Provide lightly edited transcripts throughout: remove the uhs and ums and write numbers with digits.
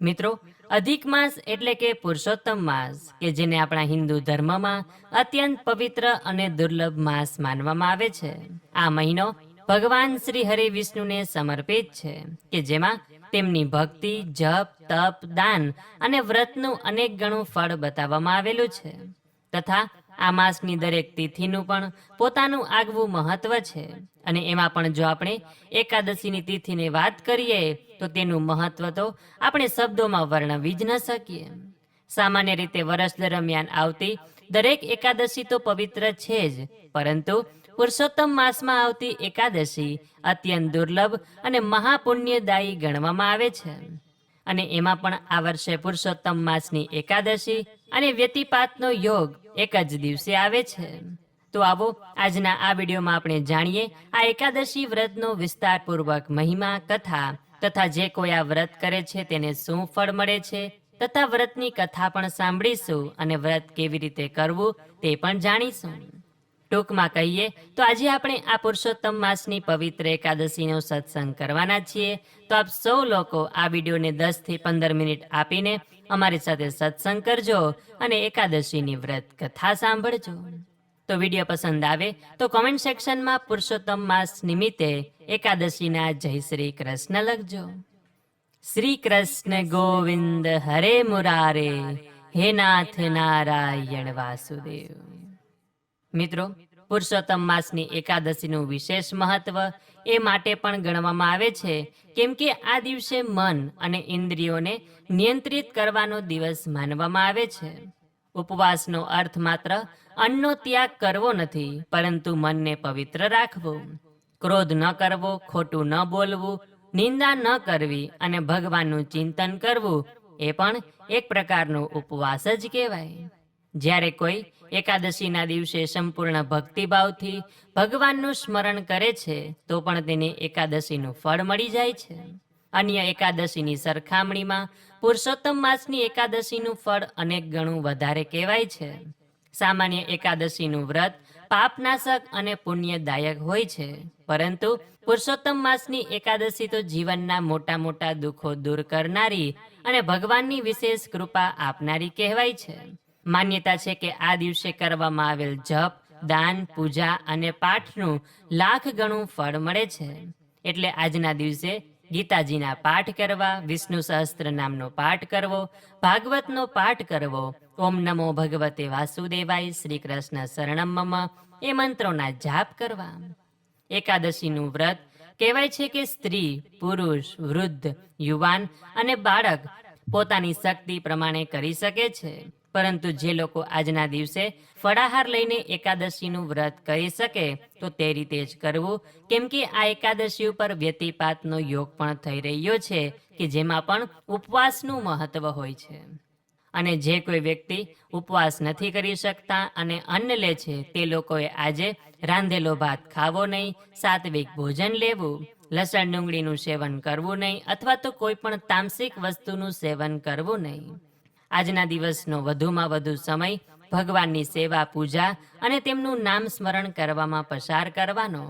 મિત્રો, અધિક માસ એટલે કે પુરુષોત્તમ માસ, કે જેને આપણા હિન્દુ ધર્મમાં અત્યંત પવિત્ર અને દુર્લભ માસ માનવામાં આવે છે. આ મહિનો ભગવાન શ્રી હરિ વિષ્ણુને સમર્પિત છે, કે જેમાં તેમની ભક્તિ, જપ, તપ, દાન અને વ્રતનું અનેક ગણું ફળ બતાવવામાં આવેલું છે. તથા આ માસની દરેક તિથિનું પણ પોતાનું આગવું મહત્વ છે. અને એમાં પણ જો આપણે એકાદશીની તિથિની વાત કરીએ તો તેનું મહત્વ તો આપણે શબ્દોમાં વર્ણવી જ ન શકીએ. સામાન્ય રીતે વર્ષ દરમિયાન આવતી દરેક એકાદશી તો પવિત્ર છે જ, પરંતુ પુરુષોત્તમ માસમાં આવતી એકાદશી અત્યંત દુર્લભ અને મહાપુણ્યદાયી ગણવામાં આવે છે. અને એમાં પણ આ વર્ષે પુરુષોત્તમ માસની એકાદશી અને વ્યતિપાતનો યોગ એક જ દિવસે આવે છે. તો આવો આજના આ વિડીયોમાં આપણે જાણીએ આ એકાદશી વ્રતનો વિસ્તારપૂર્વક મહિમા, કથા તથા જે કોઈ આ વ્રત કરે છે તેને શું ફળ મળે છે, તથા વ્રતની કથા પણ સાંભળીશું અને વ્રત કેવી રીતે કરવું તે પણ જાણીશું. ટૂંકમાં કહીએ તો આજે આપણે આ પુરુષોત્તમ માસની પવિત્ર એકાદશીનો સત્સંગ કરવાના છીએ. તો આપ સૌ લોકો આ વિડીયોને 10 થી 15 મિનિટ આપીને અમારી સાથે સત્સંગ કરજો અને એકાદશીની વ્રત કથા સાંભળજો. તો વિડીયો પસંદ આવે તો કોમેન્ટ સેક્શનમાં પુરુષોત્તમ માસ નિમિત્તે એકાદશીના જય શ્રી કૃષ્ણ લખજો. શ્રી કૃષ્ણ ગોવિંદ હરે મુરારે, હે નાથ નારાયણ વાસુદેવ. મિત્રો, પુરુષોત્તમ માસની એકાદશીનું વિશેષ મહત્વ એ માટે પણ ગણવામાં આવે છે કેમ કે આ દિવસે મન અને ઇન્દ્રિયોને નિયંત્રિત કરવાનો દિવસ માનવામાં આવે છે. ઉપવાસનો અર્થ માત્ર અન્નનો ત્યાગ કરવો નથી, પરંતુ મનને પવિત્ર રાખવું, ક્રોધ ન કરવો, ખોટું ન બોલવું, નિંદા ન કરવી અને ભગવાનનું ચિંતન કરવું એ પણ એક પ્રકારનો ઉપવાસ જ કહેવાય. જ્યારે કોઈ એકાદશીના દિવસે સંપૂર્ણ ભક્તિભાવથી ભગવાનનું સ્મરણ કરે છે તો પણ તેને એકાદશીનું ફળ મળી જાય છે. અન્ય એકાદશીની સરખામણીમાં પુરુષોત્તમ માસની એકાદશીનું ફળ અનેક ગણું વધારે કહેવાય છે. સામાન્ય એકાદશીનું વ્રત પાપનાશક અને પુણ્યદાયક હોય છે, પરંતુ પુરુષોત્તમ માસની એકાદશી તો જીવનના મોટા મોટા દુઃખો દૂર કરનારી અને ભગવાનની વિશેષ કૃપા આપનારી કહેવાય છે. માન્યતા છે કે આ દિવસે કરવામાં આવેલ જપ, દાન, પૂજા અને પાઠનું લાખ ગણું ફળ મળે છે. એટલે આજના દિવસે ગીતાજીના પાઠ કરવા, વિષ્ણુ સહસ્ત્ર નામનો પાઠ કરવો, ભાગવતનો પાઠ કરવો, ઓમ નમો ભગવતે વાસુદેવાય, શ્રી કૃષ્ણ શરણમ મમ એ મંત્રોના જાપ કરવા. એકાદશીનું વ્રત કહેવાય છે કે સ્ત્રી, પુરુષ, વૃદ્ધ, યુવાન અને બાળક પોતાની શક્તિ પ્રમાણે કરી શકે છે. પરંતુ જે લોકો આજના દિવસે ફળાહાર લઈને એકાદશીનું વ્રત કરી શકે તો તે રીતે જ કરવું, કેમ કે આ એકાદશી ઉપર વ્યતિપાતનો યોગ પણ થઈ રહ્યો છે કે જેમાં પણ ઉપવાસનું મહત્વ હોય છે. અને જે કોઈ વ્યક્તિ ઉપવાસ નથી કરી શકતા અને અન્ન લે છે તે લોકોએ આજે રાંધેલો ભાત ખાવો નહીં, સાત્વિક ભોજન લેવું, લસણ ડુંગળીનું સેવન કરવું નહીં અથવા તો કોઈ પણ તામસિક વસ્તુનું સેવન કરવું નહીં. આજના દિવસનો વધુમાં વધુ સમય ભગવાનની સેવા, પૂજા અને તેમનું નામ સ્મરણ કરવામાં પસાર કરવાનો.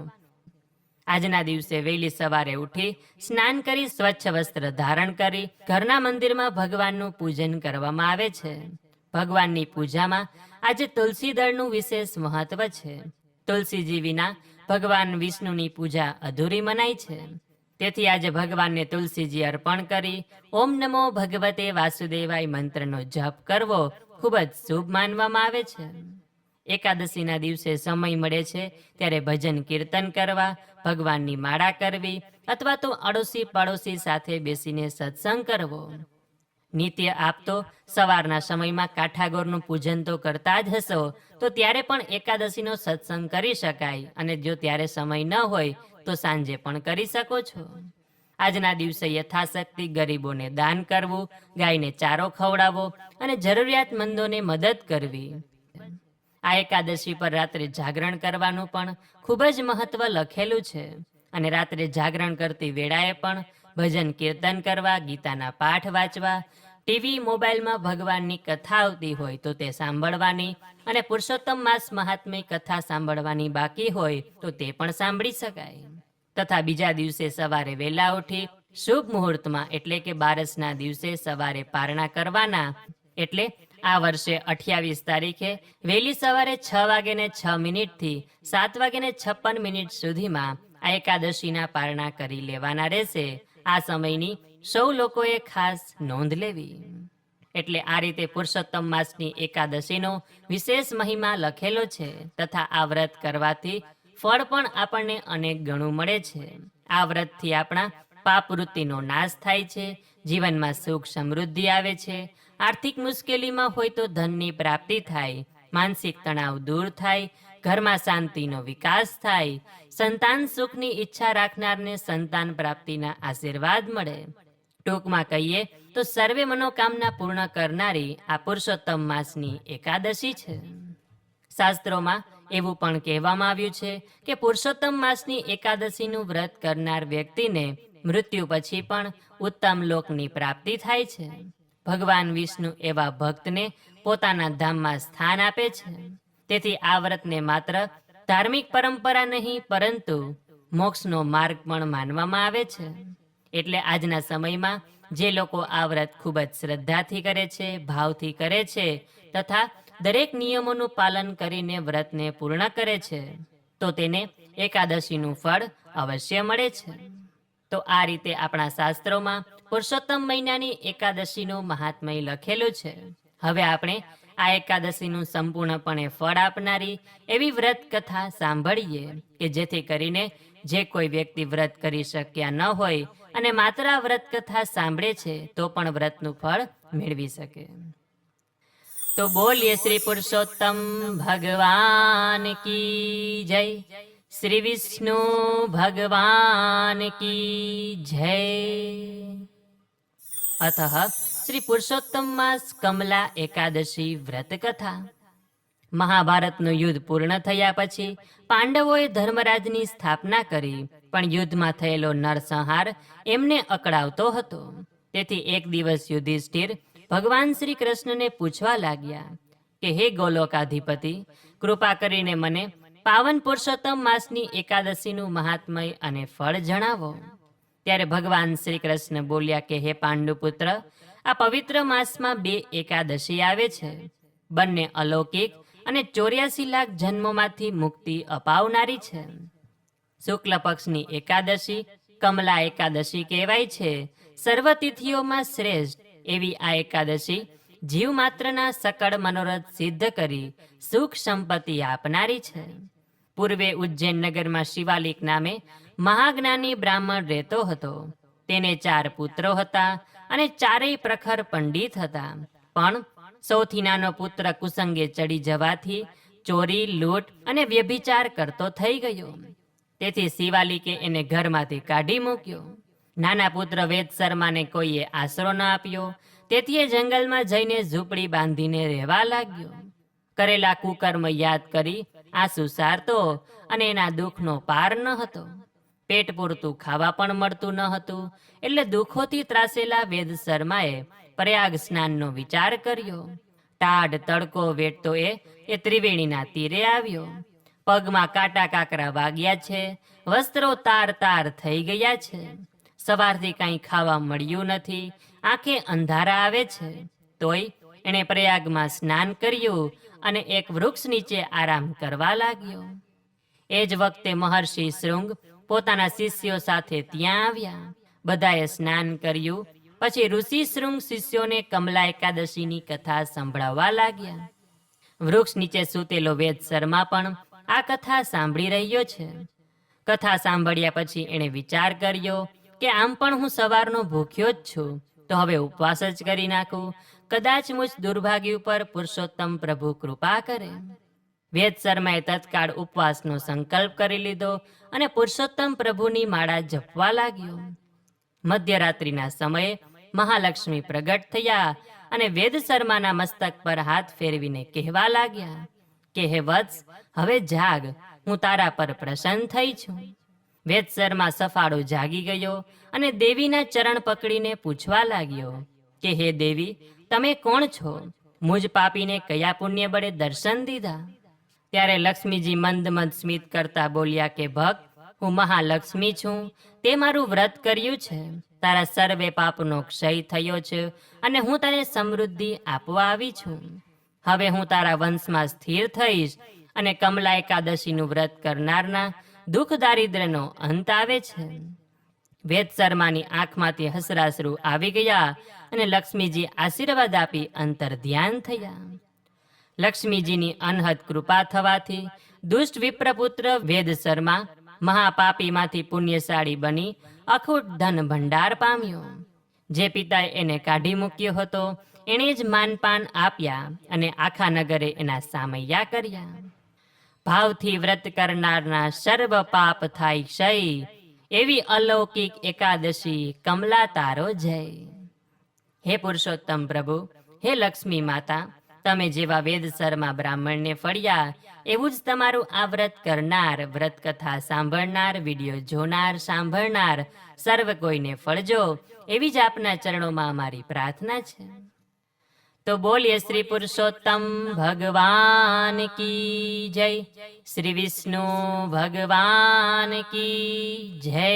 આજના દિવસે વહેલી સવારે ઉઠી સ્નાન કરી સ્વચ્છ વસ્ત્ર ધારણ કરી ઘરના મંદિરમાં ભગવાનનું પૂજન કરવામાં આવે છે. ભગવાનની પૂજામાં આજે તુલસી દળનું વિશેષ મહત્વ છે. તુલસીજી વિના ભગવાન વિષ્ણુની પૂજા અધૂરી મનાય છે. તેથી આજે ભગવાનને તુલસીજી અર્પણ કરી ઓમ નમો ભગવતે વાસુદેવાય મંત્રનો જપ કરવો ખૂબ જ શુભ માનવામાં આવે છે. એકાદશીના દિવસે સમય મળે છે ત્યારે ભજન કીર્તન કરવા, ભગવાનની માળા કરવી અથવા તો અડોશી પડોશી સાથે બેસીને સત્સંગ કરવો. નિત્ય આપ તો સવારના સમયમાં કાઠાગોરનું પૂજન તો કરતા જ હશો, તો ત્યારે પણ એકાદશીનો સત્સંગ કરી શકાય અને જો ત્યારે સમય ન હોય તો સાંજે પણ કરી શકો છો. આજના દિવસે યથાશક્તિ ગરીબોને દાન કરવું, ગાયને ચારો ખવડાવવો અને જરૂરિયાતમંદોને મદદ કરવી. આ એકાદશી પર રાત્રે જાગરણ કરવાનું પણ ખૂબ જ મહત્વ લખેલું છે. અને રાત્રે જાગરણ કરતી વેળાએ પણ ભજન કીર્તન કરવા, ગીતાના પાઠ વાંચવા, ટીવી, મોબાઈલમાં ભગવાનની કથા આવતી હોય તો તે સાંભળવાની અને પુરુષોત્તમ માસ મહાત્મ્ય કથા સાંભળવાની બાકી હોય તો તે પણ સાંભળી શકાય. તથા બીજા દિવસે સવારે વહેલા ઉઠી શુભ મુહૂર્તમાં એટલે કે બારસના દિવસે સવારે પારણા કરવાના. એટલે આ વર્ષે 28 તારીખે વહેલી સવારે 6:06 થી 7:56 સુધીમાં આ એકાદશીના પારણા કરી લેવાના રહેશે. આ સમયની સૌ લોકોએ ખાસ નોંધ લેવી. એટલે આ રીતે પુરુષોત્તમ માસની એકાદશીનો વિશેષ મહિમા લખેલો છે. તથા આ વ્રત કરવાથી ફળ પણ આપણને અનેક ગણું મળે છે. આ વ્રતથી આપણા પાપ વૃત્તિનો નાશ થાય છે, જીવનમાં સુખ સમૃદ્ધિ આવે છે, આર્થિક મુશ્કેલીમાં હોય તો ધનની પ્રાપ્તિ થાય, માનસિક તણાવ દૂર થાય, ઘરમાં શાંતિનો વિકાસ થાય, સંતાન સુખની ઈચ્છા રાખનારને સંતાન પ્રાપ્તિના આશીર્વાદ મળે. ટૂંકમાં કહીએ તો સર્વે મનોકામના પૂર્ણ કરનારી આ પુરુષોત્તમ માસની એકાદશી છે. શાસ્ત્રોમાં એવું પણ કહેવામાં આવ્યું છે કે પુરુષોત્તમ માસની એકાદશીનું વ્રત કરનાર વ્યક્તિને મૃત્યુ પછી પણ ઉત્તમ લોકની પ્રાપ્તિ થાય છે. ભગવાન વિષ્ણુ એવા ભક્તને પોતાના ધામમાં સ્થાન આપે છે. તેથી આ વ્રતને માત્ર ધાર્મિક પરંપરા નહીં પરંતુ મોક્ષનો માર્ગ પણ માનવામાં આવે છે. એટલે આજના સમયમાં જે લોકો આ વ્રત ખૂબ જ શ્રદ્ધાથી કરે છે, ભાવથી કરે છે તથા દરેક નિયમોનું પાલન કરીને વ્રતને પૂર્ણ કરે છે તો તેને એકાદશીનું ફળ અવશ્ય મળે છે. તો આ રીતે આપણા શાસ્ત્રોમાં પુરુષોત્તમ મહિનાની એકાદશીનું મહાત્મય લખેલું છે. હવે આપણે આ એકાદશીનું સંપૂર્ણપણે ફળ આપનારી એવી વ્રત કથા સાંભળીએ કે જેથી કરીને જે કોઈ વ્યક્તિ વ્રત કરી શક્યા ન હોય અને માત્ર આ વ્રત કથા સાંભળે છે તો પણ વ્રતનું ફળ મેળવી શકે. તો બોલીએ શ્રી પુરુષોત્તમ ભગવાન કી જય, શ્રી વિષ્ણુ ભગવાન કી જય. અતઃ શ્રી પુરુષોત્તમ માસ કમલા એકાદશી વ્રત કથા. મહાભારતનું યુદ્ધ પૂર્ણ થયા પછી પાંડવોએ ધર્મરાજની સ્થાપના કરી, પણ યુદ્ધમાં થયેલો નરસંહાર એમને અકળાવતો હતો. તેથી એક દિવસ યુધિષ્ઠિર ભગવાન શ્રી કૃષ્ણને પૂછવા લાગ્યા કે હે ગોલોકાધિપતિ, કૃપા કરીને મને પાવન પુરુષોત્તમ માસની એકાદશીનું મહાત્મય અને ફળ જણાવો. ત્યારે ભગવાન શ્રી કૃષ્ણ બોલ્યા કે હે પાંડુપુત્ર, આ પવિત્ર માસમાં 2 એકાદશી આવે છે. બંને અલૌકિક અને 84 લાખ જન્મોમાંથી મુક્તિ અપાવનારી છે. શુક્લ પક્ષની એકાદશી કમલા એકાદશી કહેવાય છે. સર્વ તિથિઓમાં શ્રેષ્ઠ એવી આ એકાદશી જીવ માત્રના સકળ મનોરથ સિદ્ધ કરી સુખ સંપત્તિ આપનારી છે. પૂર્વે ઉજ્જૈન નગરમાં શિવાલિક નામે મહાજ્ઞાની બ્રાહ્મણ રહેતો હતો. તેને 4 પુત્રો હતા અને ચારેય પ્રખર પંડિત હતા. પણ સૌથી નાનો પુત્ર કુસંગે ચડી જવાથી ચોરી, લૂંટ અને વ્યભિચાર કરતો થઈ ગયો. તેથી શિવાલિકે એને ઘરમાંથી કાઢી મૂક્યો. નાના પુત્ર વેદ શર્માને કોઈએ આશરો ન આપ્યો, તેથી એ જંગલમાં જઈને ઝૂંપડી બાંધીને રહેવા લાગ્યો. કરેલા કુકર્મ યાદ કરી આંસુ સારતો અને એના દુઃખનો પાર ન હતો. પેટ પૂરતું ખાવા પણ મળતું ન હતું. એટલે દુઃખોથી ત્રાસેલા વેદ શર્માએ પ્રયાગ સ્નાનનો વિચાર કર્યો. ટાઢ તડકો વેઠતો એ ત્રિવેણીના તીરે આવ્યો. પગમાં કાંટા કાકરા વાગ્યા છે, વસ્ત્રો તાર તાર થઈ ગયા છે. સવારથી કાંઈ ખાવા મળ્યું નથી, આંખે અંધારા આવે છે. તોય એણે પ્રયાગમાં સ્નાન કર્યું અને એક વૃક્ષ નીચે આરામ કરવા લાગ્યો. એ જ વખતે મહર્ષિ શૃંગ પોતાના શિષ્યો સાથે ત્યાં આવ્યા. બધાએ સ્નાન કર્યું પછી ઋષિ શૃંગ શિષ્યોને કમલા એકાદશીની કથા સંભળાવવા લાગ્યા. વૃક્ષ નીચે સૂતેલો વેદ શર્મા પણ આ કથા સાંભળી રહ્યો છે. કથા સાંભળ્યા પછી એણે વિચાર કર્યો કે આમ પણ હું સવારનો ભૂખ્યો જ છું, તો હવે ઉપવાસ જ કરી નાખું. કદાચ મુજ દુર્ભાગ્ય ઉપર પુરુષોત્તમ પ્રભુ કૃપા કરે. વેદ શર્માએ તત્કાળ ઉપવાસનો સંકલ્પ કરી લીધો અને પુરુષોત્તમ પ્રભુની માળા જપવા લાગ્યો. મધ્યરાત્રિના સમયે મહાલક્ષ્મી પ્રગટ થયા અને વેદ શર્માના મસ્તક પર હાથ ફેરવીને કહેવા લાગ્યા કે હે વત્સ, હવે જાગ, હું તારા પર પ્રસન્ન થઈ છું. વેદ શર્મા સફાળો જાગી ગયો અને દેવીના ચરણ પકડીને પૂછવા લાગ્યો કે હે દેવી, તમે કોણ છો? મુજ પાપીને કયા પુણ્ય બળે દર્શન દીધા? ત્યારે લક્ષ્મીજી મંદ મંદ સ્મિત કરતા બોલ્યા કે ભક્ત, હું મહાલક્ષ્મી છું. તે મારું વ્રત કર્યું છે તારા સર્વે પાપનો ક્ષય થયો છે અને હું તને સમૃદ્ધિ આપવા આવી છું. હવે હું તારા વંશમાં સ્થિર થઈશ અને કમલા એકાદશીનું વ્રત કરનારના દુઃખ દારિદ્ર્યનો અંત આવે છે. વેદ શર્માની આંખમાંથી હસરાશ્રુ આવી ગયા અને લક્ષ્મીજી આશીર્વાદ આપી અંતર ધ્યાન થયા. લક્ષ્મીજીની અનહદ કૃપા થવાથી દુષ્ટ વિપ્રપુત્ર વેદ શર્મા મહાપાપીમાંથી પુણ્યશાળી બની અખૂટ ધન ભંડાર પામ્યો. જે પિતાએ એને કાઢી મૂક્યો હતો એણે જ માનપાન આપ્યા અને આખા નગરે એના સામૈયા કર્યા. ભાવથી વ્રત કરનારના સર્વ પાપ થાય ક્ષય, એવી અલૌકિક એકાદશી કમલા તારો જય. હે પુરુષોત્તમ પ્રભુ, હે લક્ષ્મી માતા, તમે જેવા વેદ શર્મા બ્રાહ્મણને ફળ્યા એવું જ તમારું આ વ્રત કરનાર, વ્રત કથા સાંભળનાર, વિડીયો જોનાર, સાંભળનાર સર્વ કોઈને ફળજો, એવી જ આપના ચરણોમાં અમારી પ્રાર્થના છે. તો બોલીએ શ્રી પુરુષોત્તમ ભગવાન કી જય, શ્રી વિષ્ણુ ભગવાન કી જય.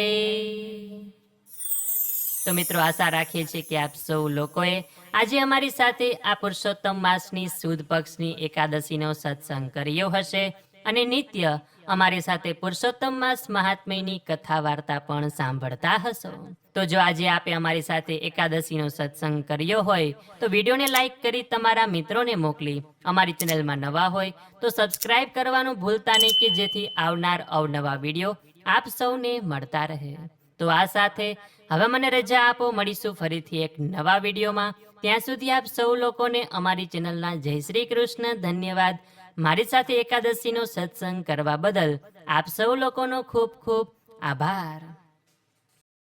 તો મિત્રો, આશા રાખીએ છીએ કે આપ સૌ લોકોએ આજે અમારી સાથે આ પુરુષોત્તમ માસની સુદ પક્ષની એકાદશીનો સત્સંગ કર્યો હશે અને નિત્ય અમારી સાથે પુરુષોત્તમ માસ મહાત્મ્યની કથા વાર્તા પણ સાંભળતા હશો. તો જો આજે આપે અમારી સાથે એકાદશીનો સત્સંગ કર્યો હોય તો વિડીયોને લાઈક કરી તમારા મિત્રોને મોકલી, અમારી ચેનલમાં નવા હોય તો સબસ્ક્રાઇબ કરવાનું ભૂલતા નહીં કે જેથી આવનાર અવનવા વિડીયો આપ સૌને મળતા રહે. તો આ સાથે હવે મને રજા આપો, મળીશું ફરીથી એક નવા વિડીયોમાં. ત્યાં સુધી આપ સૌ લોકોને અમારી ચેનલના જય શ્રી કૃષ્ણ. ધન્યવાદ. મારી સાથે એકાદશીનો સત્સંગ કરવા બદલ આપ સૌ લોકોનો ખૂબ ખૂબ આભાર.